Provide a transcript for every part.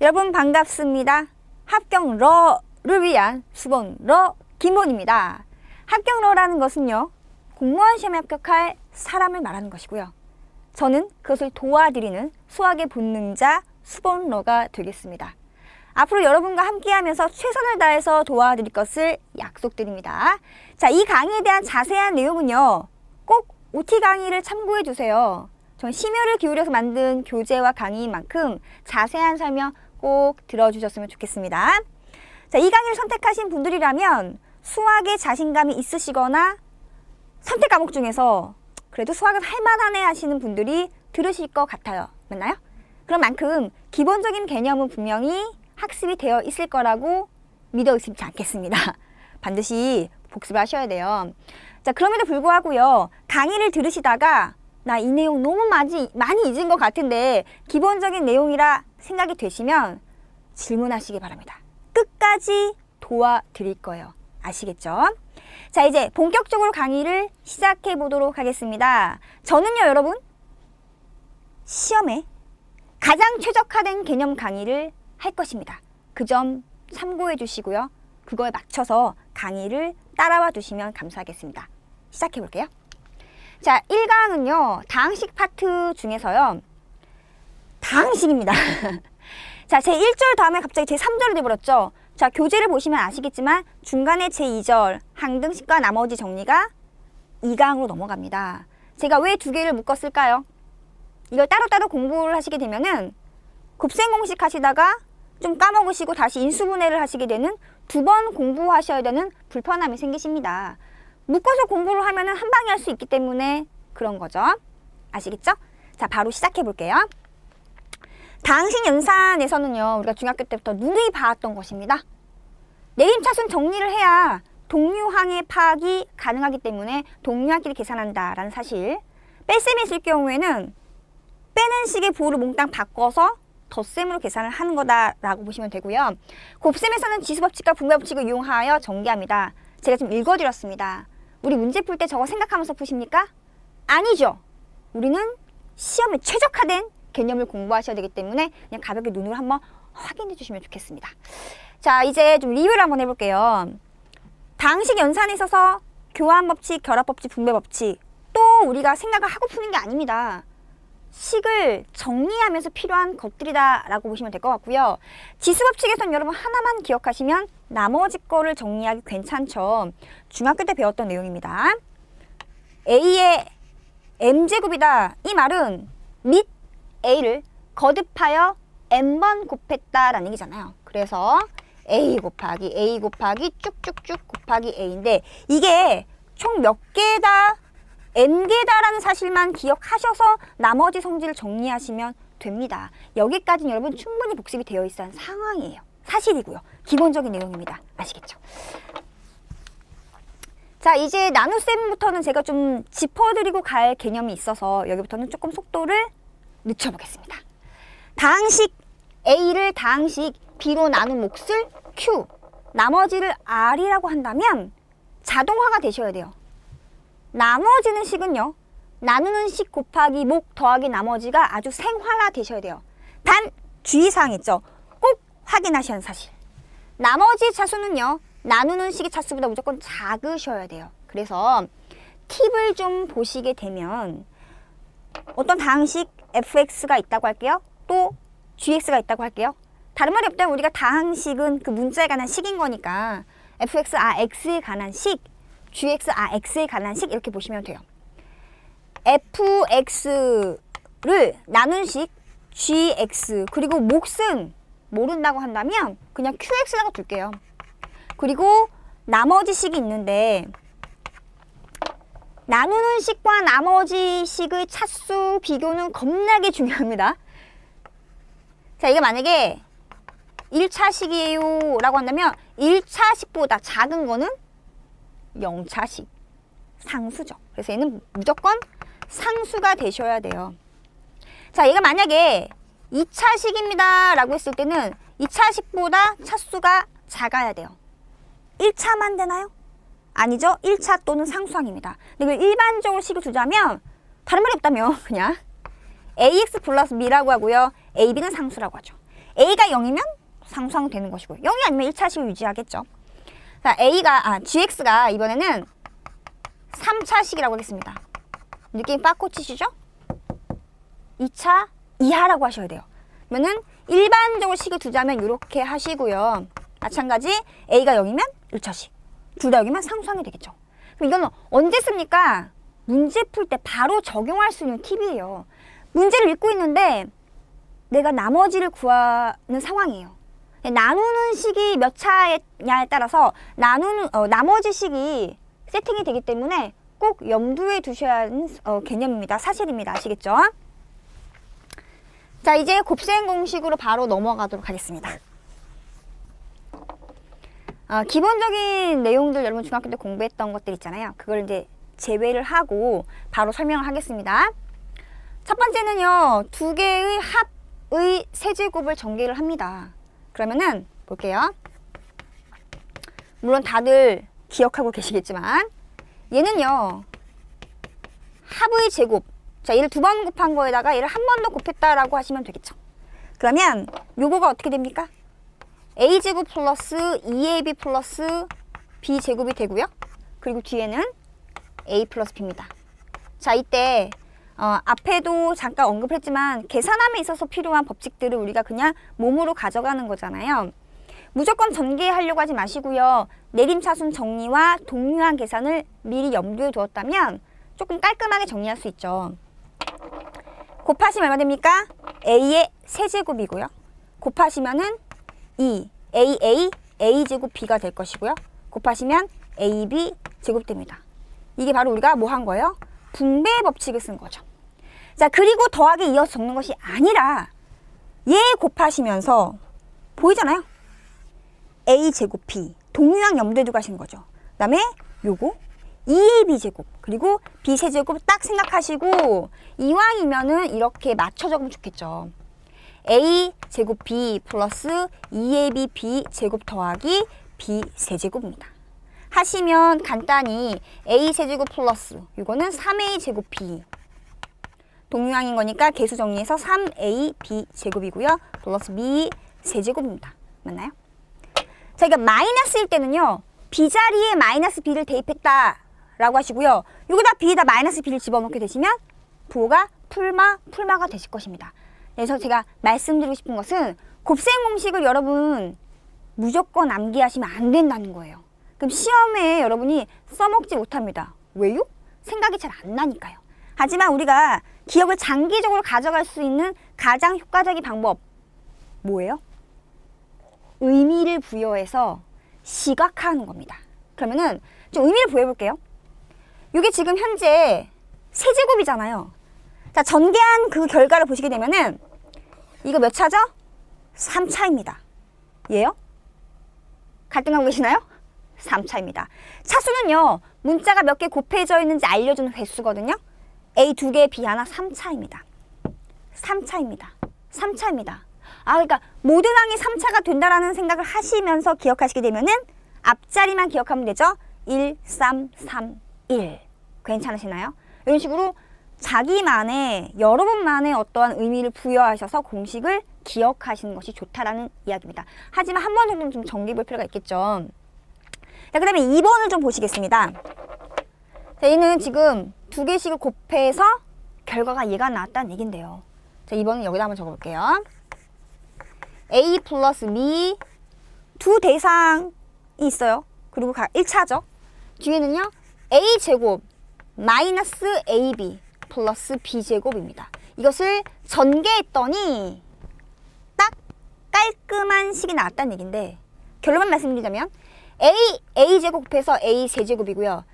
여러분 반갑습니다. 합격러를 위한 수본러 김원입니다. 합격러라는 것은요, 공무원 시험에 합격할 사람을 말하는 것이고요. 저는 그것을 도와드리는 수학의 본능자 수본러가 되겠습니다. 앞으로 여러분과 함께하면서 최선을 다해서 도와드릴 것을 약속드립니다. 자, 이 강의에 대한 자세한 내용은요, 꼭 OT 강의를 참고해 주세요. 전 심혈을 기울여서 만든 교재와 강의인 만큼 자세한 설명 꼭 들어주셨으면 좋겠습니다. 자, 이 강의를 선택하신 분들이라면 수학에 자신감이 있으시거나 선택 과목 중에서 그래도 수학은 할만하네 하시는 분들이 들으실 것 같아요. 맞나요? 그런 만큼 기본적인 개념은 분명히 학습이 되어 있을 거라고 믿어 의심치 않겠습니다. 반드시 복습을 하셔야 돼요. 자, 그럼에도 불구하고요, 강의를 들으시다가 나 이 내용 너무 많이 잊은 것 같은데 기본적인 내용이라 생각이 되시면 질문하시기 바랍니다. 끝까지 도와드릴 거예요. 아시겠죠? 자, 이제 본격적으로 강의를 시작해 보도록 하겠습니다. 저는요, 여러분, 시험에 가장 최적화된 개념 강의를 할 것입니다. 그 점 참고해 주시고요. 그거에 맞춰서 강의를 따라와 주시면 감사하겠습니다. 시작해 볼게요. 자, 1강은요, 다항식 파트 중에서요, 다항식입니다. 자, 제 1절 다음에 갑자기 제 3절이 돼버렸죠. 자, 교재를 보시면 아시겠지만 중간에 제 2절 항등식과 나머지 정리가 2강으로 넘어갑니다. 제가 왜 두 개를 묶었을까요? 이걸 따로따로 공부를 하시게 되면은 곱셈 공식 하시다가 좀 까먹으시고 다시 인수분해를 하시게 되는 두 번 공부하셔야 되는 불편함이 생기십니다. 묶어서 공부를 하면은 한 방에 할 수 있기 때문에 그런 거죠. 아시겠죠? 자, 바로 시작해 볼게요. 다항식 연산에서는요, 우리가 중학교 때부터 누누이 봐왔던 것입니다. 내림차순 정리를 해야 동류항의 파악이 가능하기 때문에 동류항끼리 계산한다라는 사실. 뺄셈이 있을 경우에는 빼는 식의 부호를 몽땅 바꿔서 덧셈으로 계산을 하는 거다라고 보시면 되고요. 곱셈에서는 지수법칙과 분배법칙을 이용하여 전개합니다. 제가 좀 읽어드렸습니다. 우리 문제 풀 때 저거 생각하면서 푸십니까? 아니죠. 우리는 시험에 최적화된 개념을 공부하셔야 되기 때문에 그냥 가볍게 눈으로 한번 확인해 주시면 좋겠습니다. 자, 이제 좀 리뷰를 한번 해볼게요. 다항식 연산에 있어서 교환법칙, 결합법칙, 분배법칙, 또 우리가 생각을 하고 푸는 게 아닙니다. 식을 정리하면서 필요한 것들이다 라고 보시면 될 것 같고요. 지수법칙에서는 여러분 하나만 기억하시면 나머지 거를 정리하기 괜찮죠. 중학교 때 배웠던 내용입니다. A의 m제곱이다. 이 말은 밑 A를 거듭하여 n번 곱했다라는 얘기잖아요. 그래서 A 곱하기 쭉쭉쭉 곱하기 A인데 이게 총 몇 개다? n개다라는 사실만 기억하셔서 나머지 성질을 정리하시면 됩니다. 여기까지는 여러분 충분히 복습이 되어 있어야 하는 상황이에요. 사실이고요. 기본적인 내용입니다. 아시겠죠? 자, 이제 나눗셈부터는 제가 좀 짚어드리고 갈 개념이 있어서 여기부터는 조금 속도를 늦춰보겠습니다. 다항식 A를 다항식 B로 나눈 몫을 Q, 나머지를 R이라고 한다면 자동화가 되셔야 돼요. 나머지는 식은요, 나누는 식 곱하기 목 더하기 나머지가 아주 생활화 되셔야 돼요. 단 주의사항 있죠. 꼭 확인하셔야 하는 사실. 나머지 차수는요, 나누는 식의 차수보다 무조건 작으셔야 돼요. 그래서 팁을 좀 보시게 되면 어떤 다항식 fx가 있다고 할게요. 또 gx가 있다고 할게요. 다른 말이 없다면 우리가 다항식은 그 문자에 관한 식인 거니까 fx, x에 관한 식, gx, x에 관한 식 이렇게 보시면 돼요. fx를 나눈 식 gx 그리고 몫은 모른다고 한다면 그냥 qx라고 둘게요. 그리고 나머지 식이 있는데 나누는 식과 나머지 식의 차수 비교는 겁나게 중요합니다. 자, 이게 만약에 1차 식이에요 라고 한다면 1차 식보다 작은 거는 0차 식, 상수죠. 그래서 얘는 무조건 상수가 되셔야 돼요. 자, 얘가 만약에 2차 식입니다 라고 했을 때는 2차 식보다 차수가 작아야 돼요. 1차만 되나요? 아니죠. 1차 또는 상수항입니다. 근데 이걸 일반적으로 식을 두자면 다른 말이 없다면 그냥 ax 플러스 b라고 하고요. ab는 상수라고 하죠. A가 0이면 상수항되는 것이고요. 0이 아니면 1차식을 유지하겠죠. 자, GX가 이번에는 3차식이라고 하겠습니다. 느낌 빡 꽂히시죠? 2차 이하라고 하셔야 돼요. 그러면은 일반적으로 식을 두자면 이렇게 하시고요. 마찬가지 A가 0이면 1차식, 둘 다 0이면 상수항이 되겠죠. 그럼 이거는 언제 씁니까? 문제 풀 때 바로 적용할 수 있는 팁이에요. 문제를 읽고 있는데 내가 나머지를 구하는 상황이에요. 나누는 식이 몇 차냐에 따라서 나머지 식이 세팅이 되기 때문에 꼭 염두에 두셔야 하는 개념입니다. 사실입니다. 아시겠죠? 자, 이제 곱셈 공식으로 바로 넘어가도록 하겠습니다. 기본적인 내용들 여러분 중학교 때 공부했던 것들 있잖아요. 그걸 이제 제외를 하고 바로 설명을 하겠습니다. 첫 번째는요, 두 개의 합의 세제곱을 전개를 합니다. 그러면은 볼게요. 물론 다들 기억하고 계시겠지만 얘는요, 합의 제곱. 자, 얘를 두 번 곱한 거에다가 얘를 한 번 더 곱했다라고 하시면 되겠죠. 그러면 요거가 어떻게 됩니까? a제곱 플러스 2ab 플러스 b제곱이 되고요. 그리고 뒤에는 a 플러스 b입니다. 자, 이때 앞에도 잠깐 언급했지만 계산함에 있어서 필요한 법칙들을 우리가 그냥 몸으로 가져가는 거잖아요. 무조건 전개하려고 하지 마시고요. 내림차순 정리와 동류한 계산을 미리 염두에 두었다면 조금 깔끔하게 정리할 수 있죠. 곱하시면 얼마 됩니까? a의 세제곱이고요. 곱하시면은 a제곱 b가 될 것이고요. 곱하시면 ab 제곱 됩니다. 이게 바로 우리가 뭐 한 거예요? 분배의 법칙을 쓴 거죠. 자, 그리고 더하기 이어서 적는 것이 아니라 얘 곱하시면서 보이잖아요? a제곱 b 동류항 염두에 두고 하시는 거죠. 그 다음에 요거 2ab 제곱 그리고 b 세제곱 딱 생각하시고 이왕이면은 이렇게 맞춰 적으면 좋겠죠. a 제곱 b 플러스 2ab b 제곱 더하기 b 세제곱입니다. 하시면 간단히 a 세제곱 플러스 이거는 3a 제곱 b 동류항인 거니까 개수 정리해서 3ab 제곱이고요. 플러스 b 세제곱입니다. 맞나요? 자, 이거 마이너스일 때는요, b 자리에 마이너스 b를 대입했다 라고 하시고요. 여기다 b에다 마이너스 b를 집어넣게 되시면 부호가 풀마가 되실 것입니다. 그래서 제가 말씀드리고 싶은 것은 곱셈 공식을 여러분 무조건 암기하시면 안 된다는 거예요. 그럼 시험에 여러분이 써먹지 못합니다. 왜요? 생각이 잘 안 나니까요. 하지만 우리가 기억을 장기적으로 가져갈 수 있는 가장 효과적인 방법 뭐예요? 의미를 부여해서 시각화하는 겁니다. 그러면은 좀 의미를 부여해 볼게요. 이게 지금 현재 세제곱이잖아요. 자, 전개한 그 결과를 보시게 되면은 이거 몇 차죠? 3차입니다. 얘요? 갈등하고 계시나요? 3차입니다. 차수는요, 문자가 몇 개 곱해져 있는지 알려주는 횟수거든요. A 2개, B 하나 3차입니다. 3차입니다. 3차입니다. 그러니까 모든 항이 3차가 된다라는 생각을 하시면서 기억하시게 되면은 앞자리만 기억하면 되죠. 1, 3, 3, 1. 괜찮으시나요? 이런 식으로 자기만의, 여러분만의 어떠한 의미를 부여하셔서 공식을 기억하시는 것이 좋다라는 이야기입니다. 하지만 한 번 정도는 좀 정리해 볼 필요가 있겠죠. 자, 그 다음에 2번을 좀 보시겠습니다. 자, 얘는 지금 두 개씩을 곱해서 결과가 얘가 나왔다는 얘긴데요. 자, 2번은 여기다 한번 적어볼게요. A 플러스 B 두 대상이 있어요. 그리고 1차죠. 뒤에는요, A제곱 마이너스 AB 플러스 B제곱입니다. 이것을 전개했더니 딱 깔끔한 식이 나왔다는 얘기인데 결론만 말씀드리자면 A제곱 곱해서 A 세제곱이고요.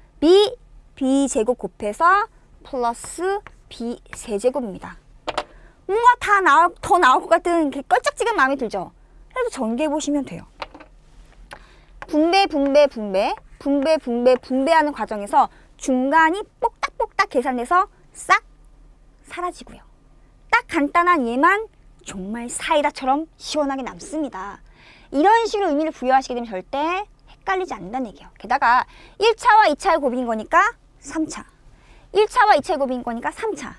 B제곱 곱해서 플러스 B 세제곱입니다. 뭔가 더 나올 것 같은 껄쩍지근 마음이 들죠? 그래서 전개해보시면 돼요. 분배하는 과정에서 중간이 뽁닥뽁닥 계산돼서 싹 사라지고요. 딱 간단한 얘만 정말 사이다처럼 시원하게 남습니다. 이런 식으로 의미를 부여하시게 되면 절대 헷갈리지 않는다는 얘기예요. 게다가 1차와 2차의 곱인 거니까 3차. 1차와 2차의 곱인 거니까 3차.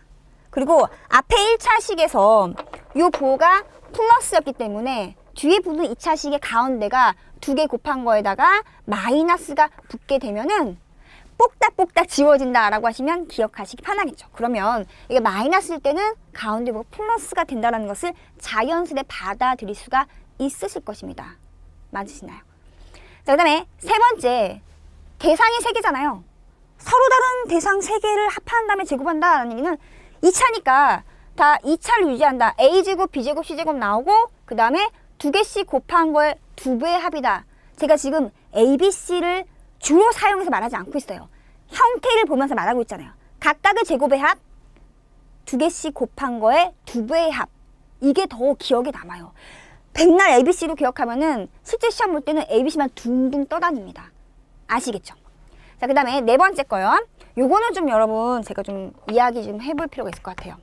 그리고 앞에 1차식에서 요 부호가 플러스였기 때문에 뒤에 붙은 2차식의 가운데가 2개 곱한 거에다가 마이너스가 붙게 되면은 뽁닥뽁닥 지워진다라고 하시면 기억하시기 편하겠죠. 그러면 이게 마이너스일 때는 가운데 뭐 플러스가 된다는 것을 자연스레 받아들일 수가 있으실 것입니다. 맞으시나요? 자, 그 다음에 세 번째, 대상이 3개잖아요. 서로 다른 대상 3개를 합한 다음에 제곱한다라는 얘기는 2차니까 다 2차를 유지한다. A제곱, B제곱, C제곱 나오고 그 다음에 2개씩 곱한 거의 2배의 합이다. 제가 지금 A, B, C를 주로 사용해서 말하지 않고 있어요. 형태를 보면서 말하고 있잖아요. 각각의 제곱의 합, 2개씩 곱한 거의 2배의 합. 이게 더 기억에 남아요. 백날 ABC로 기억하면은 실제 시험 볼 때는 ABC만 둥둥 떠다닙니다. 아시겠죠? 자, 그 다음에 네 번째 거요. 요거는 좀 여러분 제가 좀 이야기 좀 해볼 필요가 있을 것 같아요.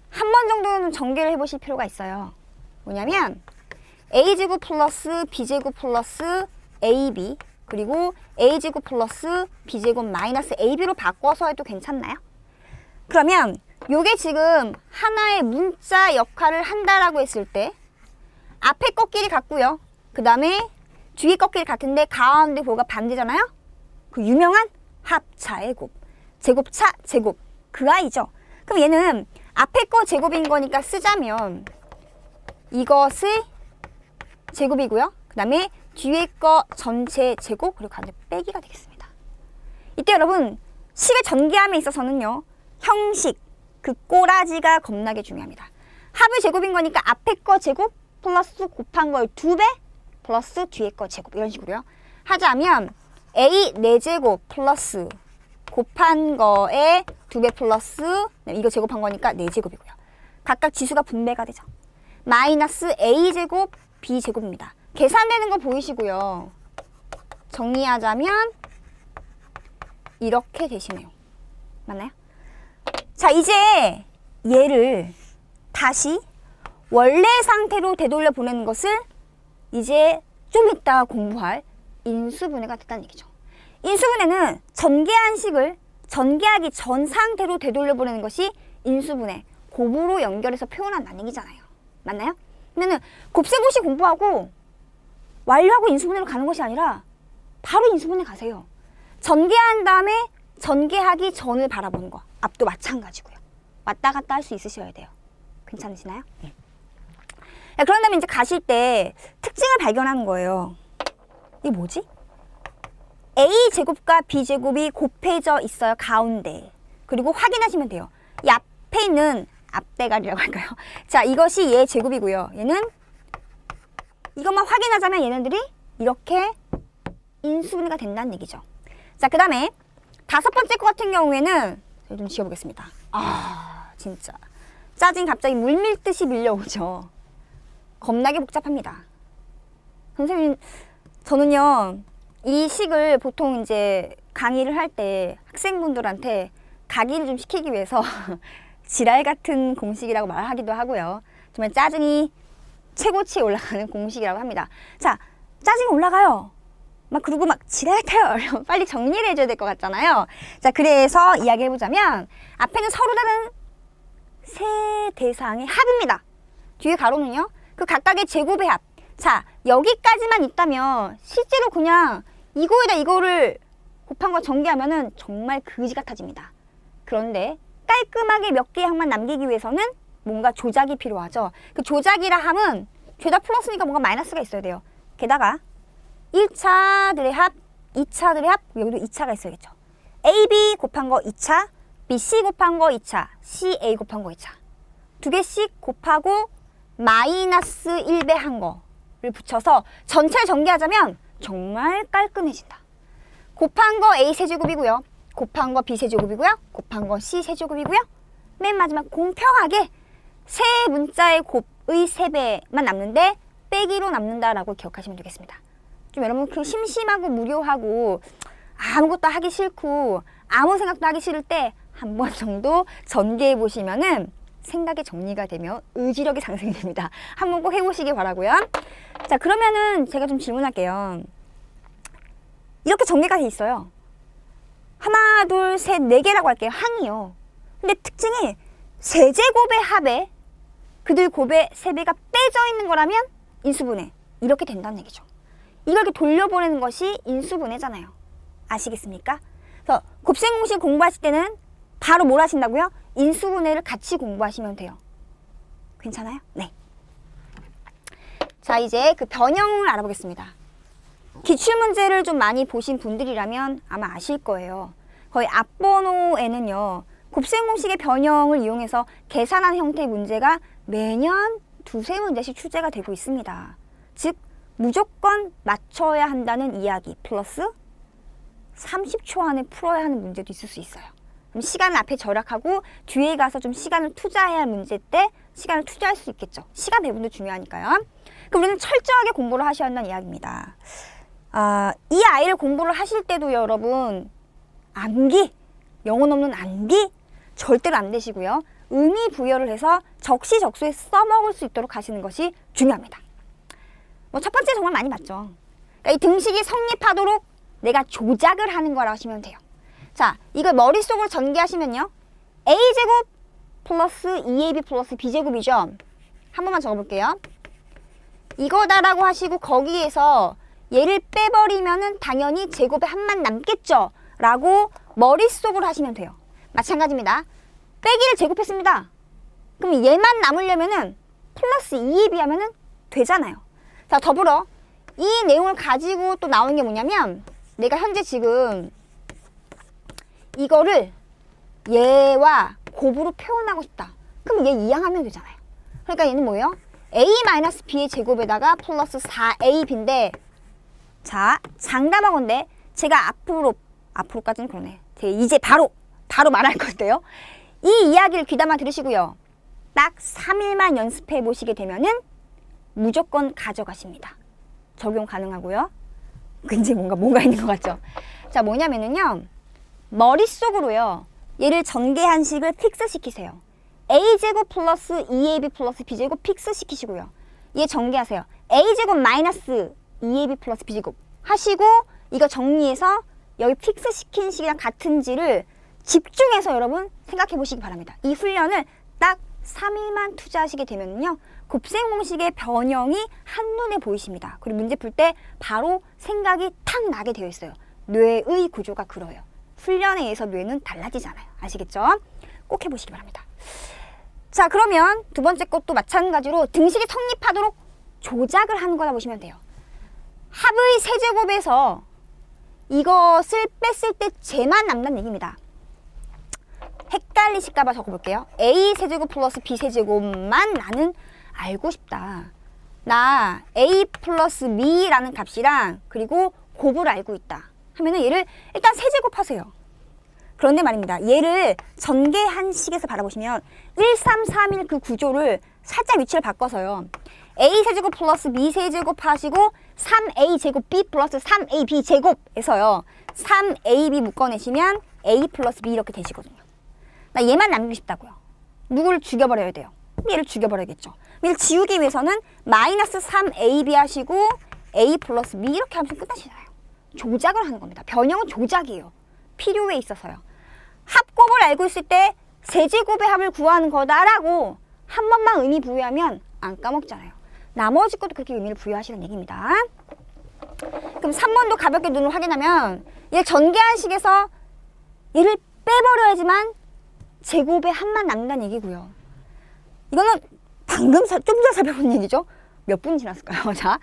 한 번 정도는 전개를 해보실 필요가 있어요. 뭐냐면 A제곱 플러스 B제곱 플러스 AB 그리고 A제곱 플러스 B제곱 마이너스 AB로 바꿔서 해도 괜찮나요? 그러면 요게 지금 하나의 문자 역할을 한다라고 했을 때 앞에 꺾기를 같고요. 그 다음에 뒤에 꺾기를 같은데 가운데 부호가 반대잖아요? 그 유명한 합차의 곱, 제곱차 제곱 그 아이죠. 그럼 얘는 앞에 거 제곱인 거니까 쓰자면 이것의 제곱이고요. 그 다음에 뒤에 거 전체 제곱 그리고 가운데 빼기가 되겠습니다. 이때 여러분 식의 전개함에 있어서는요. 형식, 그 꼬라지가 겁나게 중요합니다. 합의 제곱인 거니까 앞에 거 제곱 플러스 곱한 거의 2배 플러스 뒤에 거 제곱 이런 식으로요. 하자면 A 4제곱 플러스 곱한 거에 2배 플러스 이거 제곱한 거니까 4제곱이고요. 각각 지수가 분배가 되죠. 마이너스 A제곱 B제곱입니다. 계산되는 거 보이시고요. 정리하자면 이렇게 되시네요. 맞나요? 자, 이제 얘를 다시 원래 상태로 되돌려 보내는 것을 이제 좀 이따 공부할 인수분해가 됐다는 얘기죠. 인수분해는 전개한 식을 전개하기 전 상태로 되돌려 보내는 것이 인수분해, 곱으로 연결해서 표현한다는 얘기잖아요. 맞나요? 그러면은 곱셈고시 공부하고 완료하고 인수분해로 가는 것이 아니라 바로 인수분해 가세요. 전개한 다음에 전개하기 전을 바라보는 거. 앞도 마찬가지고요. 왔다 갔다 할 수 있으셔야 돼요. 괜찮으시나요? 네. 그런 다음에 이제 가실 때 특징을 발견하는 거예요. 이게 뭐지? A제곱과 B제곱이 곱해져 있어요. 가운데. 그리고 확인하시면 돼요. 이 앞에 있는 앞대가리라고 할까요? 자, 이것이 얘 제곱이고요. 얘는 이것만 확인하자면 얘네들이 이렇게 인수분해가 된다는 얘기죠. 자, 그 다음에 5번째 거 같은 경우에는 제가 좀 지워보겠습니다. 아, 진짜 짜증이 갑자기 물 밀듯이 밀려오죠. 겁나게 복잡합니다. 선생님, 저는요 이 식을 보통 이제 강의를 할 때 학생분들한테 각인을 좀 시키기 위해서 지랄 같은 공식이라고 말하기도 하고요. 정말 짜증이 최고치에 올라가는 공식이라고 합니다. 자, 짜증이 올라가요. 막 그리고 막 지랄 같아요. 빨리 정리를 해줘야 될 것 같잖아요. 자, 그래서 이야기해보자면 앞에는 서로 다른 세 대상의 합입니다. 뒤에 가로는요. 그 각각의 제곱의 합. 자, 여기까지만 있다면 실제로 그냥 이거에다 이거를 곱한 거 전개하면은 정말 그지 같아집니다. 그런데 깔끔하게 몇 개의 항만 남기기 위해서는 뭔가 조작이 필요하죠. 그 조작이라 함은 죄다 플러스니까 뭔가 마이너스가 있어야 돼요. 게다가 1차들의 합, 2차들의 합, 여기도 2차가 있어야겠죠. AB 곱한 거 2차, BC 곱한 거 2차, CA 곱한 거 2차. 2개씩 곱하고 마이너스 1배 한 거를 붙여서 전체를 전개하자면 정말 깔끔해진다. 곱한 거 A 세제곱이고요. 곱한 거 B 세제곱이고요. 곱한 거 C 세제곱이고요. 맨 마지막 공평하게 세 문자의 곱의 3배만 남는데 빼기로 남는다라고 기억하시면 되겠습니다. 좀 여러분 그 심심하고 무료하고 아무것도 하기 싫고 아무 생각도 하기 싫을 때 한 번 정도 전개해 보시면은 생각이 정리가 되며 의지력이 상승이 됩니다. 한번 꼭 해보시기 바라고요. 자, 그러면은 제가 좀 질문할게요. 이렇게 전개가 돼 있어요. 하나, 둘, 셋, 4개라고 할게요. 항이요. 근데 특징이 세제곱의 합에 그들 곱의 3배가 빼져 있는 거라면 인수분해. 이렇게 된다는 얘기죠. 이걸 이렇게 돌려보내는 것이 인수분해잖아요. 아시겠습니까? 그래서 곱셈 공식 공부하실 때는 바로 뭘 하신다고요? 인수분해를 같이 공부하시면 돼요. 괜찮아요? 네. 자, 이제 그 변형을 알아보겠습니다. 기출문제를 좀 많이 보신 분들이라면 아마 아실 거예요. 거의 앞번호에는요. 곱셈 공식의 변형을 이용해서 계산한 형태의 문제가 매년 2~3문제씩 출제가 되고 있습니다. 즉 무조건 맞춰야 한다는 이야기 플러스 30초 안에 풀어야 하는 문제도 있을 수 있어요. 그럼 시간을 앞에 절약하고 뒤에 가서 좀 시간을 투자해야 할 문제 때 시간을 투자할 수 있겠죠. 시간 배분도 중요하니까요. 그럼 우리는 철저하게 공부를 하셔야 한다는 이야기입니다. 이 아이를 공부를 하실 때도 여러분 암기, 영혼 없는 암기 절대로 안 되시고요. 의미 부여를 해서 적시적소에 써먹을 수 있도록 하시는 것이 중요합니다. 첫 번째 정말 많이 맞죠. 그러니까 이 등식이 성립하도록 내가 조작을 하는 거라고 하시면 돼요. 자, 이걸 머릿속으로 전개하시면요. a제곱 플러스 2ab 플러스 b제곱이죠. 한 번만 적어볼게요. 이거다라고 하시고 거기에서 얘를 빼버리면은 당연히 제곱의 한만 남겠죠. 라고 머릿속으로 하시면 돼요. 마찬가지입니다. 빼기를 제곱했습니다. 그럼 얘만 남으려면은 플러스 2ab 하면은 되잖아요. 자, 더불어 이 내용을 가지고 또 나오는 게 뭐냐면 내가 현재 지금 이거를 얘와 곱으로 표현하고 싶다. 그럼 얘 이항하면 되잖아요. 그러니까 얘는 뭐예요? a-b의 제곱에다가 플러스 4ab인데 자, 장담하건대 제가 앞으로까지는 그러네. 제가 이제 바로 말할 건데요. 이 이야기를 귀담아 들으시고요. 딱 3일만 연습해 보시게 되면은 무조건 가져가십니다. 적용 가능하고요. 굉장히 뭔가 있는 것 같죠? 자, 뭐냐면은요. 머릿속으로요. 얘를 전개한 식을 픽스 시키세요. a제곱 플러스 2ab 플러스 b제곱 픽스 시키시고요. 얘 전개하세요. a제곱 마이너스 2ab 플러스 b제곱 하시고 이거 정리해서 여기 픽스 시킨 식이랑 같은지를 집중해서 여러분 생각해 보시기 바랍니다. 이 훈련을 딱 3일만 투자하시게 되면요. 곱셈 공식의 변형이 한눈에 보이십니다. 그리고 문제 풀 때 바로 생각이 탁 나게 되어 있어요. 뇌의 구조가 그래요. 훈련에 의해서 뇌는 달라지잖아요. 아시겠죠? 꼭 해보시기 바랍니다. 자, 그러면 두 번째 것도 마찬가지로 등식이 성립하도록 조작을 하는 거다 보시면 돼요. 합의 세제곱에서 이것을 뺐을 때 쟤만 남는 얘기입니다. 헷갈리실까봐 적어볼게요. a 세제곱 플러스 b 세제곱만 나는 알고 싶다. 나 a 플러스 b라는 값이랑 그리고 곱을 알고 있다. 하면은 얘를 일단 세제곱하세요. 그런데 말입니다. 얘를 전개한 식에서 바라보시면 1, 3, 3, 1 그 구조를 살짝 위치를 바꿔서요. a 세제곱 플러스 b 세제곱 하시고 3a 제곱 b 플러스 3ab 제곱에서요. 3ab 묶어내시면 a 플러스 b 이렇게 되시거든요. 나 얘만 남기고 싶다고요. 누구를 죽여버려야 돼요? 얘를 죽여버려야겠죠. 얘를 지우기 위해서는 마이너스 3ab 하시고 a 플러스 b 이렇게 하면 끝나시잖아요. 조작을 하는 겁니다. 변형은 조작이에요. 필요에 있어서요. 합곱을 알고 있을 때 세제곱의 합을 구하는 거다라고 한 번만 의미 부여하면 안 까먹잖아요. 나머지 것도 그렇게 의미를 부여하시는 얘기입니다. 그럼 3번도 가볍게 눈으로 확인하면 얘 전개한 식에서 얘를 빼버려야지만 제곱의 합만 남는다는 얘기고요. 이거는 방금 좀 전에 살펴본 얘기죠. 몇 분 지났을까요? 자,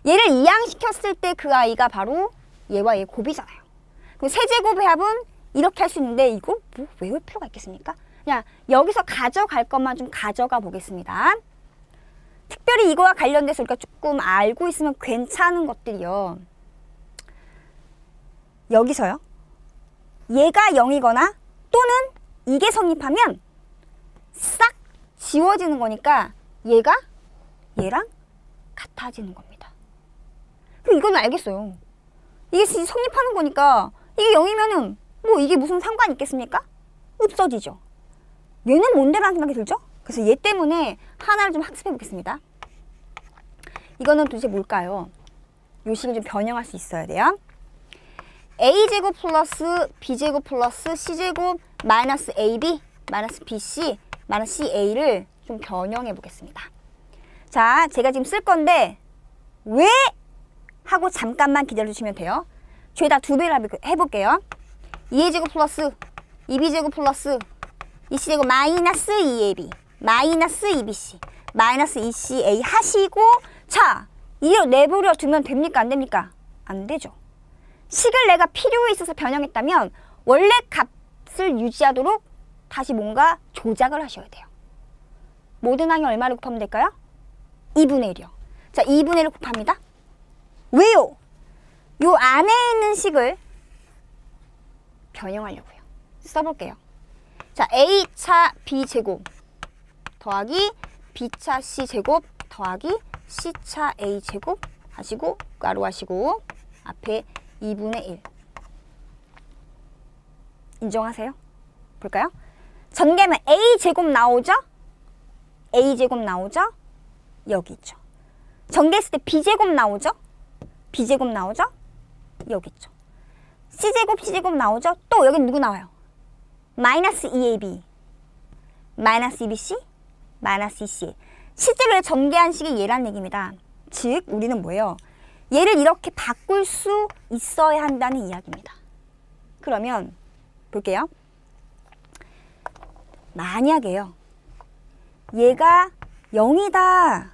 얘를 이항시켰을 때 그 아이가 바로 얘와 얘 곱이잖아요. 그럼 세제곱의 합은 이렇게 할 수 있는데 이거 뭐 외울 필요가 있겠습니까? 그냥 여기서 가져갈 것만 좀 가져가 보겠습니다. 특별히 이거와 관련돼서 우리가 조금 알고 있으면 괜찮은 것들이요. 여기서요. 얘가 0이거나 또는 이게 성립하면 싹 지워지는 거니까 얘가 얘랑 같아지는 겁니다. 그럼 이건 알겠어요. 이게 성립하는 거니까 이게 0이면은 뭐 이게 무슨 상관이 있겠습니까? 없어지죠. 얘는 뭔데라는 생각이 들죠? 그래서 얘 때문에 하나를 좀 학습해 보겠습니다. 이거는 도대체 뭘까요? 요 식을 좀 변형할 수 있어야 돼요. a제곱 플러스 b제곱 플러스 c제곱 마이너스 ab 마이너스 BC, 마이너스 CA를 좀 변형해 보겠습니다. 자, 제가 지금 쓸 건데 왜? 하고 잠깐만 기다려주시면 돼요. 죄다 2배를 해볼게요. 2a제곱 플러스 2b제곱 플러스 2c제곱 마이너스 2ab 마이너스 2bc 마이너스 2ca 하시고, 자, 이걸 내버려 두면 됩니까? 안 됩니까? 안 되죠. 식을 내가 필요에 있어서 변형했다면 원래 값을 유지하도록 다시 뭔가 조작을 하셔야 돼요. 모든 항이 얼마를 곱하면 될까요? 2분의 1이요. 자, 2분의 1을 곱합니다. 왜요? 요 안에 있는 식을 변형하려고요. 써볼게요. 자, A차 B제곱 더하기 B차 C제곱 더하기 C차 A제곱 하시고 가로 하시고 앞에 2분의 1 인정하세요? 볼까요? 전개하면 A제곱 나오죠? A제곱 나오죠? 여기 있죠. 전개했을 때 B제곱 나오죠? B제곱 나오죠? 여기 있죠. C제곱 C제곱 나오죠? 또 여기 누구 나와요? 마이너스 2AB 마이너스 2BC 마이너스 2CA. 실제로 전개한 식이 얘란 얘기입니다. 즉 우리는 뭐예요? 얘를 이렇게 바꿀 수 있어야 한다는 이야기입니다. 그러면 볼게요. 만약에요, 얘가 0이다.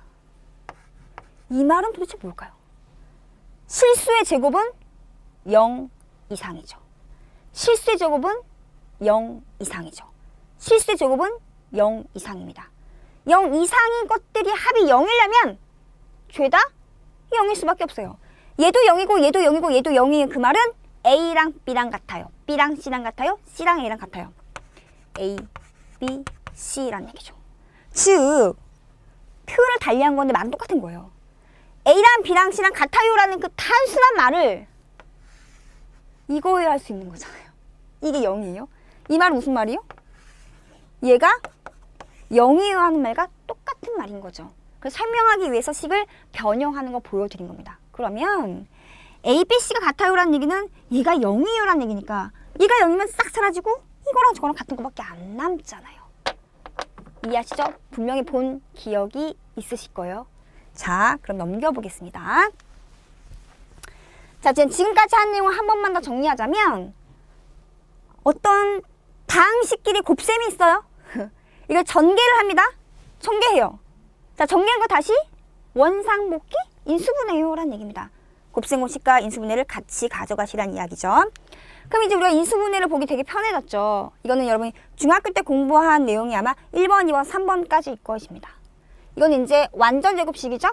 이 말은 도대체 뭘까요? 실수의 제곱은 0 이상이죠. 실수의 제곱은 0 이상이죠. 실수의 제곱은 0 이상입니다. 0 이상인 것들이 합이 0이려면 죄다 0일 수밖에 없어요. 얘도 0이고 얘도 0이고 얘도 0이에요. 그 말은 A랑 B랑 같아요. B랑 C랑 같아요. C랑 A랑 같아요. A, B, C라는 얘기죠. 즉 표현을 달리한 건데 말은 똑같은 거예요. A랑 B랑 C랑 같아요라는 그 단순한 말을 이거에 할 수 있는 거잖아요. 이게 0이에요. 이 말은 무슨 말이요? 얘가 0이에요 하는 말과 똑같은 말인 거죠. 그래서 설명하기 위해서 식을 변형하는 거 보여드린 겁니다. 그러면 A, B, C가 같아요라는 얘기는 얘가 0이에요라는 얘기니까 얘가 0이면 싹 사라지고 이거랑 저거랑 같은 거밖에 안 남잖아요. 이해하시죠? 분명히 본 기억이 있으실 거예요. 자, 그럼 넘겨보겠습니다. 자, 지금까지 한 내용을 한 번만 더 정리하자면 어떤 다항식끼리 곱셈이 있어요. 이걸 전개를 합니다. 전개해요. 자, 전개한 거 다시 원상복귀 인수분해요 라는 얘기입니다. 곱셈공식과 인수분해를 같이 가져가시라는 이야기죠. 그럼 이제 우리가 인수분해를 보기 되게 편해졌죠. 이거는 여러분이 중학교 때 공부한 내용이 아마 1번, 2번, 3번까지일 것입니다. 이건 이제 완전 제곱식이죠?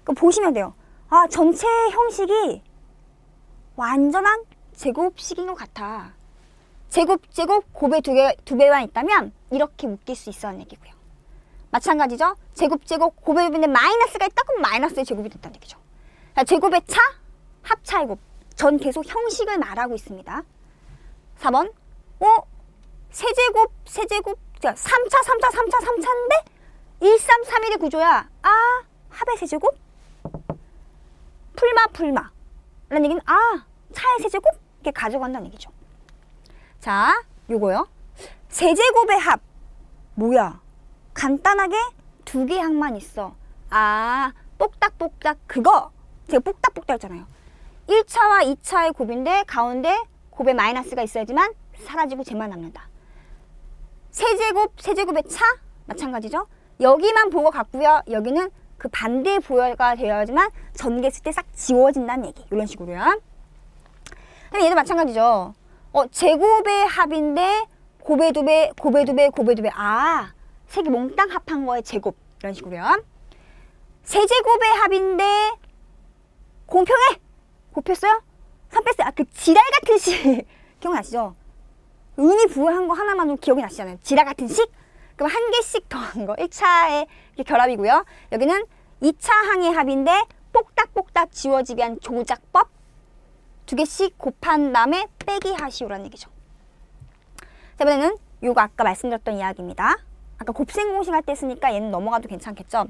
그럼 보시면 돼요. 아, 전체 형식이 완전한 제곱식인 것 같아. 제곱, 곱의 두 배만 있다면 이렇게 묶일 수 있어야 하는 얘기고요. 마찬가지죠? 제곱, 곱의 부분에 마이너스가 있다? 그럼 마이너스의 제곱이 됐다는 얘기죠. 자, 제곱의 차, 합차의 곱. 전 계속 형식을 말하고 있습니다. 4번. 세제곱. 자, 3차인데 1, 3, 3, 1의 구조야. 아, 합의 세제곱? 풀마. 라는 얘기는 차의 세제곱? 이렇게 가져간다는 얘기죠. 자, 요거요. 세제곱의 합. 뭐야? 간단하게 두 개 항만 있어. 똑딱 그거. 제가 똑딱 했잖아요. 1차와 2차의 곱인데 가운데 곱에 마이너스가 있어야지만 사라지고 쟤만 남는다. 세제곱의 차 마찬가지죠. 여기만 보고 같고요. 여기는 그 반대 부여가 되어야지만 전개했을 때 싹 지워진다는 얘기. 이런 식으로요. 그럼 얘도 마찬가지죠. 제곱의 합인데 곱의 두 배. 세 개 몽땅 합한 거의 제곱. 이런 식으로요. 세제곱의 합인데 공평해. 곱했어요? 3 뺐어요. 그 지랄 같은 식. 기억나시죠? 의미 부여한 거 하나만으로 기억이 나시잖아요. 지랄 같은 식? 그럼 한 개씩 더한 거. 1차의 결합이고요. 여기는 2차 항의 합인데 똑딱 지워지게 한 조작법. 두 개씩 곱한 다음에 빼기 하시오라는 얘기죠. 자, 이번에는 요거 아까 말씀드렸던 이야기입니다. 아까 곱셈 공식 할 때 쓰니까 얘는 넘어가도 괜찮겠죠?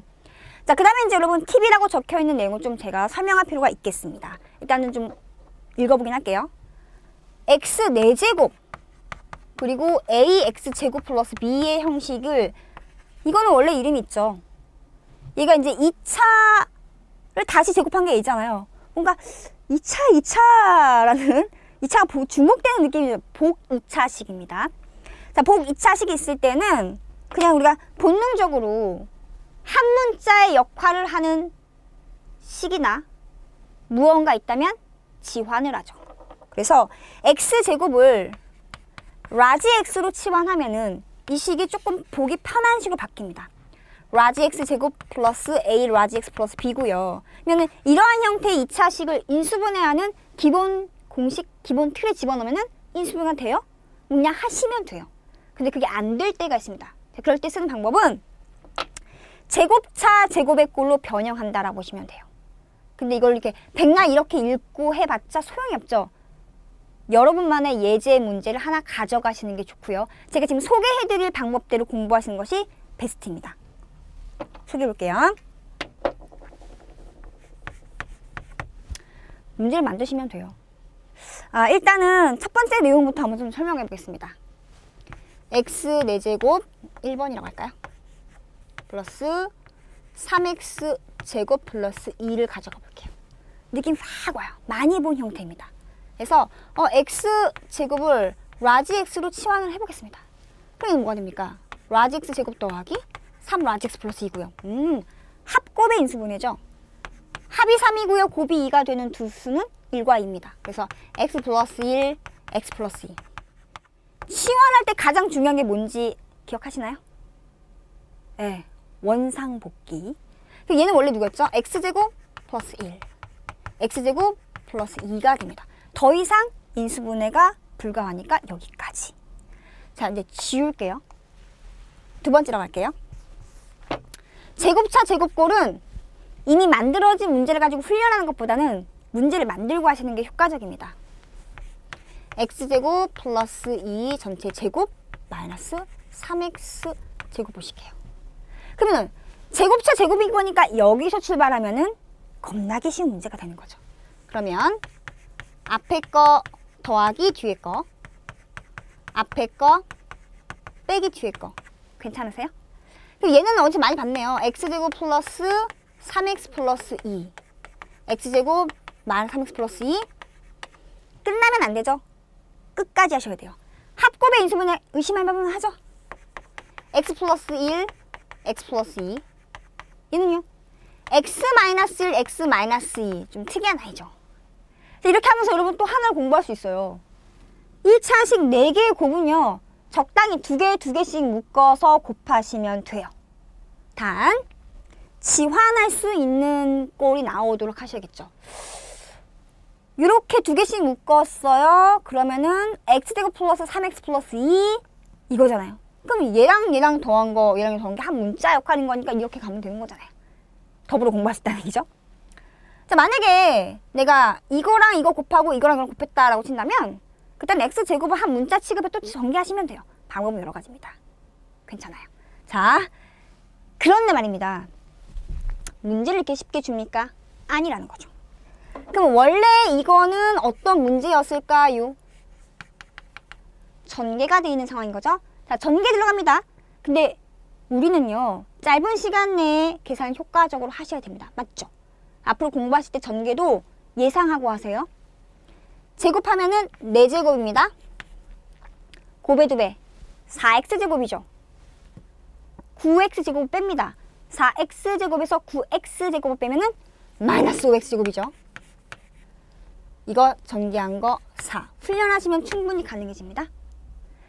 자, 그 다음에 이제 여러분 팁이라고 적혀있는 내용을 좀 제가 설명할 필요가 있겠습니다. 일단은 좀 읽어보긴 할게요. x 4제곱 그리고 ax제곱 플러스 b의 형식을, 이거는 원래 이름이 있죠. 얘가 이제 2차를 다시 제곱한 게 a잖아요. 뭔가 2차라는 2차가 중복되는 느낌이죠. 복 2차식입니다. 자, 복 2차식이 있을 때는 그냥 우리가 본능적으로 한 문자의 역할을 하는 식이나 무언가 있다면 지환을 하죠. 그래서 x제곱을 라지 x로 치환하면은 이 식이 조금 보기 편한 식으로 바뀝니다. 라지 x제곱 플러스 a 라지 x 플러스 b고요. 그러면 이러한 형태의 2차식을 인수분해하는 기본 공식, 기본 틀에 집어넣으면 인수분해가 돼요? 그냥 하시면 돼요. 근데 그게 안 될 때가 있습니다. 그럴 때 쓰는 방법은 제곱차 제곱의 꼴로 변형한다라고 보시면 돼요. 근데 이걸 이렇게 백날 이렇게 읽고 해봤자 소용이 없죠. 여러분만의 예제 문제를 하나 가져가시는 게 좋고요. 제가 지금 소개해드릴 방법대로 공부하시는 것이 베스트입니다. 소개해볼게요. 문제를 만드시면 돼요. 일단은 첫 번째 내용부터 한번 좀 설명해 보겠습니다. x 4제곱 1번이라고 할까요? 플러스 3x 제곱 플러스 2를 가져가 볼게요. 느낌 확 와요. 많이 본 형태입니다. 그래서 x 제곱을 라지 x로 치환을 해보겠습니다. 그럼 이건 뭐가 됩니까? 라지 x 제곱 더하기 3 라지 x 플러스 2고요. 합곱의 인수분해죠. 합이 3이고요. 곱이 2가 되는 두 수는 1과 2입니다. 그래서 x 플러스 1, x 플러스 2. 치환할 때 가장 중요한 게 뭔지 기억하시나요? 네, 원상복귀. 얘는 원래 누구였죠? x제곱 플러스 1, x제곱 플러스 2가 됩니다. 더 이상 인수분해가 불가하니까 여기까지. 자, 이제 지울게요. 두 번째로 갈게요. 제곱차 제곱꼴은 이미 만들어진 문제를 가지고 훈련하는 것보다는 문제를 만들고 하시는 게 효과적입니다. x제곱 플러스 2 전체 제곱 마이너스 3x 제곱 보실게요. 그러면 제곱차 제곱인 거니까 여기서 출발하면은 겁나게 쉬운 문제가 되는 거죠. 그러면 앞에 거 더하기 뒤에 거, 앞에 거 빼기 뒤에 거 괜찮으세요? 얘는 어디서 많이 봤네요. x제곱 플러스 3x 플러스 2, x제곱 마이너스 3x 플러스 2. 끝나면 안 되죠. 끝까지 하셔야 돼요. 합곱의 인수분해 의심할 만은 하죠. x 플러스 1, x 플러스 2. 얘는요. x 마이너스 1, x 마이너스 2. 좀 특이한 아이죠. 이렇게 하면서 여러분 또 하나를 공부할 수 있어요. 1차식 4개의 곱은요. 적당히 2개씩 묶어서 곱하시면 돼요. 단 지환할 수 있는 꼴이 나오도록 하셔야겠죠. 이렇게 2개씩 묶었어요. 그러면은 x제곱 플러스 3x 플러스 2 이거잖아요. 그럼 얘랑 더한 거, 얘랑 더한 게 한 문자 역할인 거니까 이렇게 가면 되는 거잖아요. 더불어 공부할 수 있다는 얘기죠. 자, 만약에 내가 이거랑 이거 곱하고 이거랑 이걸 곱했다라고 친다면 그때는 x제곱을 한 문자 취급에 또 전개하시면 돼요. 방법은 여러 가지입니다. 괜찮아요. 자, 그런데 말입니다. 문제를 이렇게 쉽게 줍니까? 아니라는 거죠. 그럼 원래 이거는 어떤 문제였을까요? 전개가 되어 있는 상황인 거죠. 자, 전개 들어갑니다. 근데 우리는요, 짧은 시간 내에 계산 효과적으로 하셔야 됩니다. 맞죠? 앞으로 공부하실 때 전개도 예상하고 하세요. 제곱하면은 4제곱입니다. 곱의 2배, 4x제곱이죠. 9x제곱 뺍니다. 4x제곱에서 9x제곱을 빼면은 마이너스 5x제곱이죠. 이거 전개한 거 4. 훈련하시면 충분히 가능해집니다.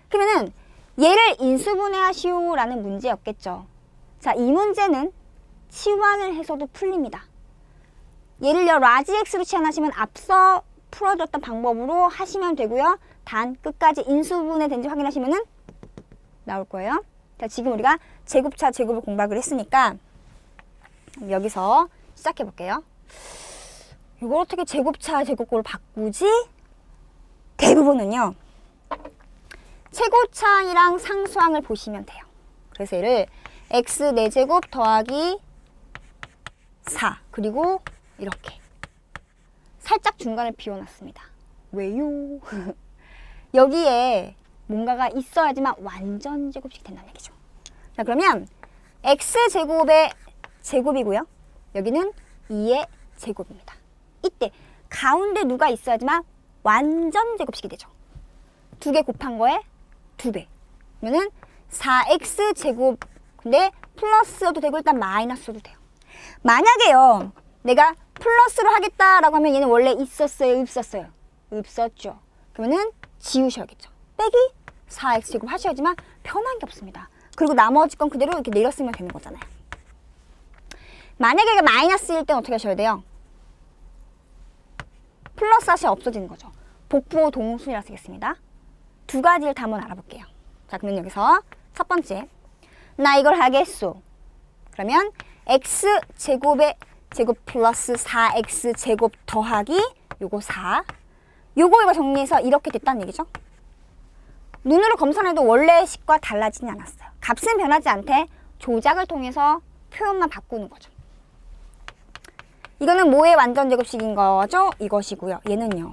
그러면은 얘를 인수분해하시오라는 문제였겠죠. 자, 이 문제는 치환을 해서도 풀립니다. 얘를요, 라지 x로 치환하시면 앞서 풀어줬던 방법으로 하시면 되고요. 단 끝까지 인수분해 된지 확인하시면은 나올 거예요. 자, 지금 우리가 제곱차 제곱을 공부하기로 했으니까 여기서 시작해 볼게요. 이걸 어떻게 제곱차 제곱꼴을 바꾸지? 대부분은요, 최고차항이랑 상수항을 보시면 돼요. 그래서 얘를 x 4제곱 더하기 4, 그리고 이렇게 살짝 중간을 비워놨습니다. 왜요? 여기에 뭔가가 있어야지만 완전 제곱식이 된다는 얘기죠. 자, 그러면 x제곱의 제곱이고요. 여기는 2의 제곱입니다. 이때 가운데 누가 있어야지만 완전 제곱식이 되죠. 2개 곱한 거에 2배. 그러면은 4x제곱, 근데 플러스여도 되고 일단 마이너스여도 돼요. 만약에요, 내가 플러스로 하겠다라고 하면 얘는 원래 있었어요, 없었어요? 없었죠. 그러면은 지우셔야겠죠. 빼기 4x제곱 하셔야지만 변한 게 없습니다. 그리고 나머지 건 그대로 이렇게 내렸으면 되는 거잖아요. 만약에 이게 마이너스일 땐 어떻게 하셔야 돼요? 플러스 하시 없어지는 거죠. 복부 동순이라 쓰겠습니다. 두 가지를 다 한번 알아볼게요. 자, 그러면 여기서 첫 번째, 나 이걸 하겠소. 그러면 x제곱의 제곱 플러스 4x제곱 더하기 요거 4. 요거 정리해서 이렇게 됐다는 얘기죠. 눈으로 검산해도 원래 식과 달라지지 않았어요. 값은 변하지 않되 조작을 통해서 표현만 바꾸는 거죠. 이거는 뭐의 완전 제곱식인 거죠? 이것이고요. 얘는요.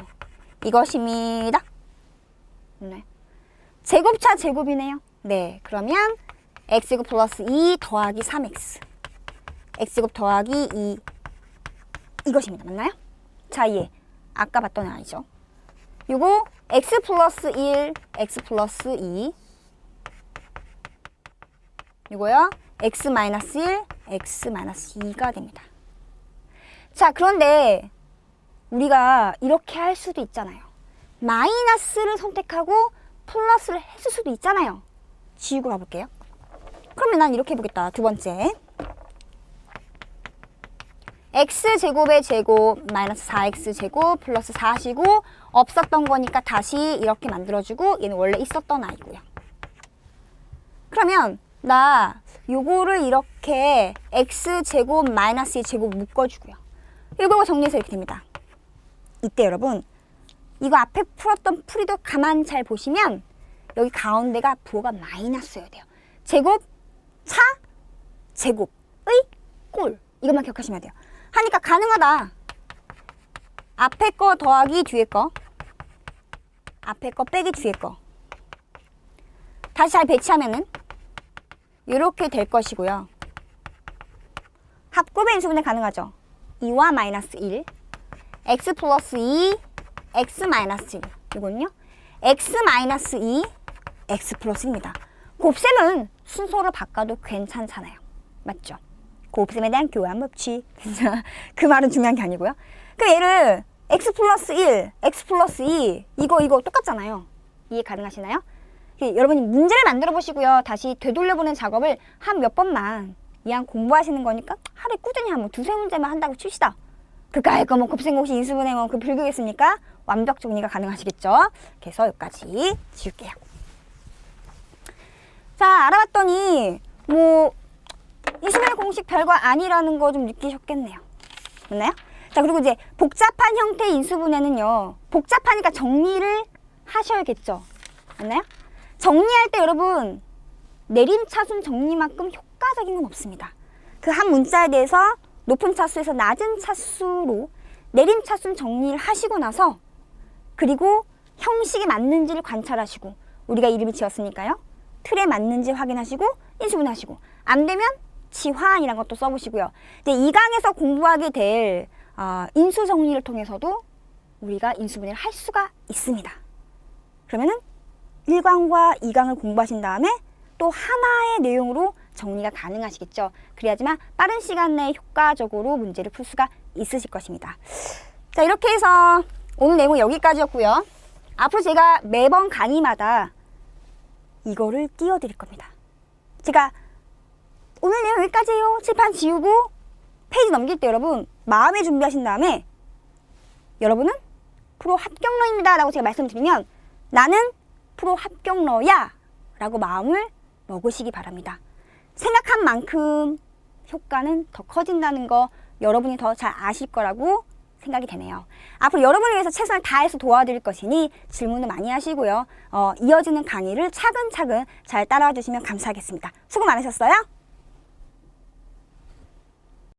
이것입니다. 네. 제곱차 제곱이네요. 네. 그러면 x제곱 플러스 2 더하기 3x. x제곱 더하기 2. 이것입니다. 맞나요? 자, 얘. 아까 봤던 아이죠. 요거 x 플러스 1, x 플러스 2. 이거요. x 마이너스 1, x 마이너스 2가 됩니다. 자, 그런데 우리가 이렇게 할 수도 있잖아요. 마이너스를 선택하고 플러스를 했을 수도 있잖아요. 지우고 가볼게요. 그러면 난 이렇게 해보겠다. 두 번째. x제곱의 제곱 마이너스 4x제곱 플러스 4시고 없었던 거니까 다시 이렇게 만들어주고 얘는 원래 있었던 아이고요. 그러면 나 요거를 이렇게 x제곱 마이너스 2제곱 묶어주고요. 이거 정리해서 이렇게 됩니다. 이때 여러분 이거 앞에 풀었던 풀이도 가만 잘 보시면 여기 가운데가 부호가 마이너스여야 돼요. 제곱, 차, 제곱의 꼴. 이것만 기억하시면 돼요. 하니까 가능하다. 앞에 거 더하기 뒤에 거. 앞에 거 빼기 뒤에 거. 다시 잘 배치하면은 이렇게 될 것이고요. 합곱의 인수분해 가능하죠. 2와 마이너스 1. x 플러스 2, x 마이너스 1. 이거는요. x 마이너스 2, x 플러스 1입니다. 곱셈은 순서를 바꿔도 괜찮잖아요. 맞죠? 곱셈에 대한 교환 법칙. 그 말은 중요한 게 아니고요. 그럼 얘를 x 플러스 1, x 플러스 2 이거 똑같잖아요. 이해 가능하시나요? 여러분이 문제를 만들어 보시고요. 다시 되돌려보는 작업을 한 몇 번만 이왕 공부하시는 거니까 하루에 꾸준히 한 뭐 두세 문제만 한다고 칩시다. 그까이 거 뭐 곱셈 곱식 인수분해 뭐 그 불교겠습니까? 완벽 정리가 가능하시겠죠? 그래서 여기까지 지울게요. 자, 알아봤더니 뭐 인수분해 공식 별거 아니라는 거 좀 느끼셨겠네요. 맞나요? 자, 그리고 이제 복잡한 형태의 인수분해는요. 복잡하니까 정리를 하셔야겠죠. 맞나요? 정리할 때 여러분 내림차순 정리만큼 효과적인 건 없습니다. 그 한 문자에 대해서 높은 차수에서 낮은 차수로 내림차순 정리를 하시고 나서 그리고 형식이 맞는지를 관찰하시고 우리가 이름을 지었으니까요. 틀에 맞는지 확인하시고 인수분해하시고 안 되면 지화이라는 것도 써보시고요. 이제 2강에서 공부하게 될 인수 정리를 통해서도 우리가 인수분해를 할 수가 있습니다. 그러면은 1강과 2강을 공부하신 다음에 또 하나의 내용으로 정리가 가능하시겠죠. 그래야지만 빠른 시간 내에 효과적으로 문제를 풀 수가 있으실 것입니다. 자, 이렇게 해서 오늘 내용은 여기까지였고요. 앞으로 제가 매번 강의마다 이거를 띄워드릴 겁니다. 제가 오늘 내용 여기까지예요. 칠판 지우고 페이지 넘길 때 여러분 마음에 준비하신 다음에 여러분은 프로 합격러입니다 라고 제가 말씀드리면 나는 프로 합격러야 라고 마음을 먹으시기 바랍니다. 생각한 만큼 효과는 더 커진다는 거 여러분이 더 잘 아실 거라고 생각이 되네요. 앞으로 여러분을 위해서 최선을 다해서 도와드릴 것이니 질문도 많이 하시고요. 이어지는 강의를 차근차근 잘 따라와 주시면 감사하겠습니다. 수고 많으셨어요.